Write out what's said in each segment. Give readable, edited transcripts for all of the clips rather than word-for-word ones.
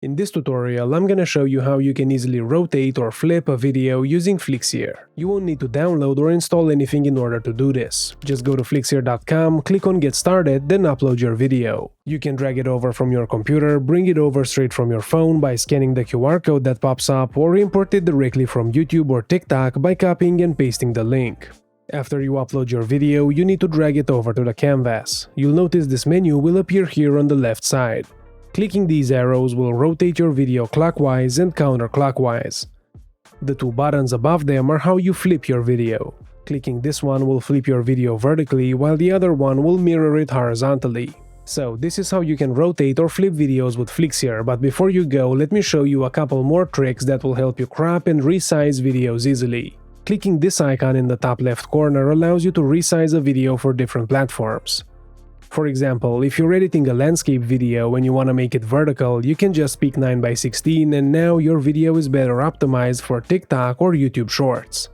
In this tutorial, I'm gonna show you how you can easily rotate or flip a video using Flixier. You won't need to download or install anything in order to do this. Just go to Flixier.com, click on Get Started, then upload your video. You can drag it over from your computer, bring it over straight from your phone by scanning the QR code that pops up, or import it directly from YouTube or TikTok by copying and pasting the link. After you upload your video, you need to drag it over to the canvas. You'll notice this menu will appear here on the left side. Clicking these arrows will rotate your video clockwise and counterclockwise. The two buttons above them are how you flip your video. Clicking this one will flip your video vertically, while the other one will mirror it horizontally. So this is how you can rotate or flip videos with Flixier, but before you go, let me show you a couple more tricks that will help you crop and resize videos easily. Clicking this icon in the top left corner allows you to resize a video for different platforms. For example, if you're editing a landscape video and you want to make it vertical, you can just pick 9:16 and now your video is better optimized for TikTok or YouTube Shorts.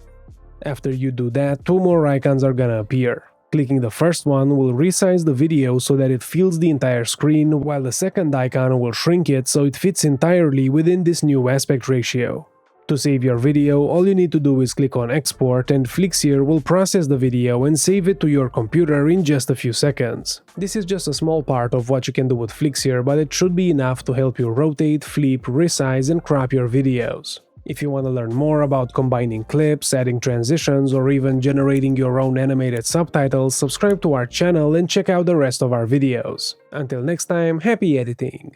After you do that, two more icons are gonna appear. Clicking the first one will resize the video so that it fills the entire screen, while the second icon will shrink it so it fits entirely within this new aspect ratio. To save your video, all you need to do is click on Export and Flixier will process the video and save it to your computer in just a few seconds. This is just a small part of what you can do with Flixier, but it should be enough to help you rotate, flip, resize and crop your videos. If you want to learn more about combining clips, adding transitions, or even generating your own animated subtitles, subscribe to our channel and check out the rest of our videos. Until next time, happy editing!